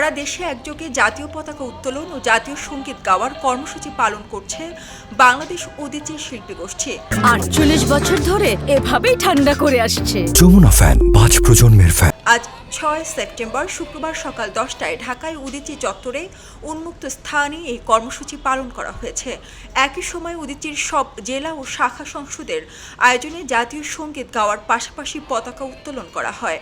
সারা দেশে একযোগে জাতীয় পতাকা উত্তোলন ও জাতীয় সঙ্গীত গাওয়ার কর্মসূচি পালন করছে বাংলাদেশ উদীচী শিল্পী গোষ্ঠী। ৪৮ বছর ধরে এভাবেই ঠান্ডা করে আসছে। যমুনা ফ্যান, ৫ প্রজন্মের ফ্যান। আজ ৬ সেপ্টেম্বর শুক্রবার সকাল ১০টায় ঢাকায় উদীচী চত্বরে উন্মুক্ত স্থানে এই কর্মসূচি পালন করা হয়েছে। একই সময় উদীচীর সব জেলা ও শাখা সংসদের আয়োজনে জাতীয় সঙ্গীত গাওয়ার পাশাপাশি পতাকা উত্তোলন করা হয়।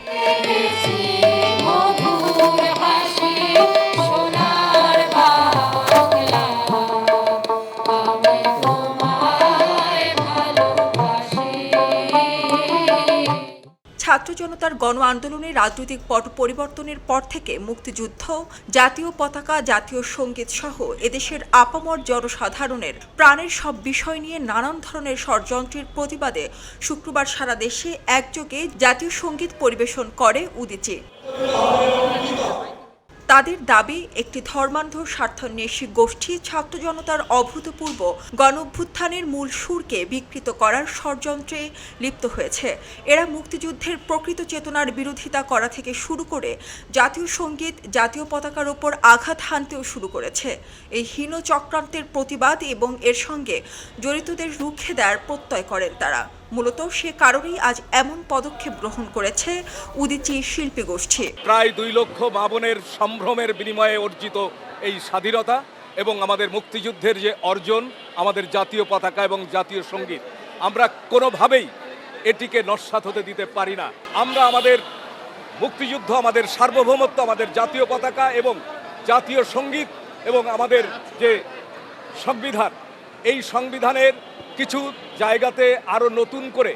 ছাত্র জনতার গণ আন্দোলনে রাজনৈতিক পট পরিবর্তনের পর থেকে মুক্তিযুদ্ধ, জাতীয় পতাকা, জাতীয় সঙ্গীত সহ এদেশের আপামর জনসাধারণের প্রাণের সব বিষয় নিয়ে নানান ধরনের ষড়যন্ত্রের প্রতিবাদে শুক্রবার সারা দেশে একযোগে জাতীয় সঙ্গীত পরিবেশন করে উদীচী। তাদের দাবি, একটি ধর্মান্ধ স্বার্থান্বেষী গোষ্ঠী ছাত্র জনতার অভূতপূর্ব গণ অভ্যুত্থানের মূল সুরকে বিকৃত করার ষড়যন্ত্রে লিপ্ত হয়েছে। এরা মুক্তিযুদ্ধের প্রকৃত চেতনার বিরোধিতা করা থেকে শুরু করে জাতীয় সঙ্গীত, জাতীয় পতাকার ওপর আঘাত হানতেও শুরু করেছে। এই হীন চক্রান্তের প্রতিবাদ এবং এর সঙ্গে জড়িতদের রুখে দেওয়ার প্রত্যয় করেন তারা। মূলত সে কারণেই আজ এমন পদক্ষেপ গ্রহণ করেছে উদীচী শিল্পী গোষ্ঠী। প্রায় ২ লক্ষ মা বোনের সম্ভ্রমের বিনিময়ে অর্জিত এই স্বাধীনতা এবং আমাদের মুক্তিযুদ্ধের যে অর্জন, আমাদের জাতীয় পতাকা এবং জাতীয় সঙ্গীত, আমরা কোনোভাবেই এটিকে নস্যাৎ হতে দিতে পারি না। আমরা আমাদের মুক্তিযুদ্ধ, আমাদের সার্বভৌমত্ব, আমাদের জাতীয় পতাকা এবং জাতীয় সঙ্গীত এবং আমাদের যে সংবিধান, এই সংবিধানের কিছু জায়গাতে আরও নতুন করে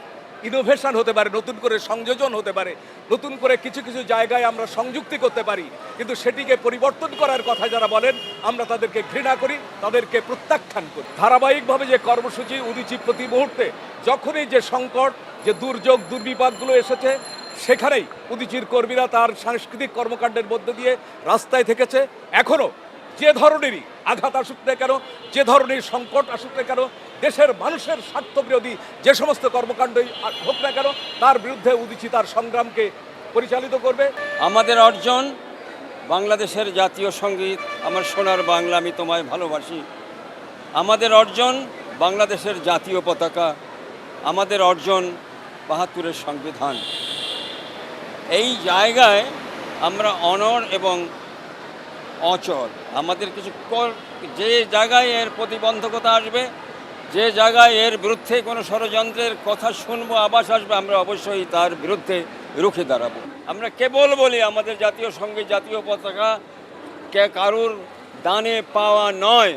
ইনোভেশন হতে পারে, নতুন করে সংযোজন হতে পারে, নতুন করে কিছু কিছু জায়গায় আমরা সংযুক্তি করতে পারি, কিন্তু সেটিকে পরিবর্তন করার কথা যারা বলেন আমরা তাদেরকে ঘৃণা করি, তাদেরকে প্রত্যাখ্যান করি। ধারাবাহিকভাবে যে কর্মসূচি উদীচী প্রতি মুহূর্তে যখনই যে সংকট, যে দুর্যোগ দুর্বিপাকগুলো এসেছে, সেখানেই উদীচীর কর্মীরা তার সাংস্কৃতিক কর্মকাণ্ডের মধ্য দিয়ে রাস্তায় থেকেছে। এখনও যে ধরনেরই আঘাত আসুক না কেন, যে ধরনের সংকট আসুক না কেন, দেশের মানুষের স্বার্থবিরোধী যে সমস্ত কর্মকাণ্ডই হোক না কেন, তার বিরুদ্ধে উদীচী তার সংগ্রামকে পরিচালিত করবে। আমাদের অর্জন বাংলাদেশের জাতীয় সঙ্গীত, আমার সোনার বাংলা আমি তোমায় ভালোবাসি। আমাদের অর্জন বাংলাদেশের জাতীয় পতাকা, আমাদের অর্জন ৭২-এর সংবিধান। এই জায়গায় আমরা অনড় এবং অচল। আমাদের কিছু যে জায়গায় এর প্রতিবন্ধকতা আসবে, যে জায়গায় এর বিরুদ্ধে কোনো ষড়যন্ত্রের কথা শুনবো, আভাস আসবে, আমরা অবশ্যই তার বিরুদ্ধে রুখে দাঁড়াবো। আমরা কেবল বলি আমাদের জাতীয় সঙ্গীত, জাতীয় পতাকা কারুর দানে পাওয়া নয়,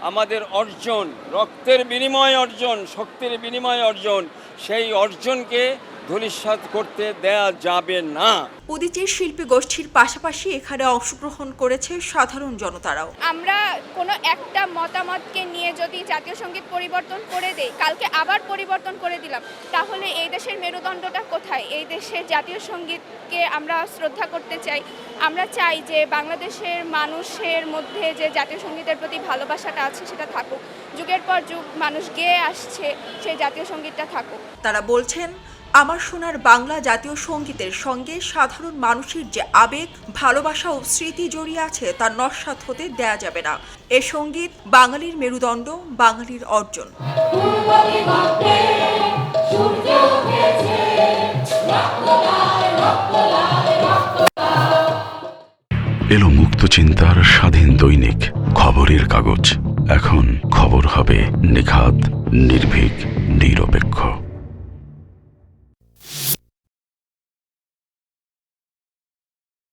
আমাদের অর্জন, রক্তের বিনিময় অর্জন, শক্তির বিনিময় অর্জন। সেই অর্জনকে ধূলিসাৎ করতে দেয়া যাবে না। উদীচীর শিল্পী গোষ্ঠীর পাশাপাশি এখানে অংশগ্রহণ করেছে সাধারণ জনতারাও। আমরা কোনো একটা মতামতকে নিয়ে যদি জাতীয় সঙ্গীত পরিবর্তন করে দেই, কালকে আবার পরিবর্তন করে দিলাম, তাহলে এই দেশের মেরুদণ্ডটা কোথায়? এই দেশের জাতীয় সঙ্গীতকে আমরা শ্রদ্ধা করতে চাই। আমরা চাই যে বাংলাদেশের মানুষের মধ্যে যে জাতীয় সঙ্গীতের প্রতি ভালোবাসাটা আছে সেটা থাকুক, যুগের পর যুগ মানুষ গেয়ে আসছে, সেই জাতীয় সঙ্গীতটা থাকুক। তারা বলছেন, আমার সোনার বাংলা জাতীয় সঙ্গীতের সঙ্গে সাধারণ মানুষের যে আবেগ, ভালোবাসা ও স্মৃতি জড়িয়ে আছে তা নস্যাৎ হতে দেয়া যাবে না। এ সঙ্গীত বাঙালির মেরুদণ্ড, বাঙালির অর্জন। এলো মুক্ত চিন্তার স্বাধীন দৈনিক খবরের কাগজ। এখন খবর হবে নিখাত, নির্ভীক,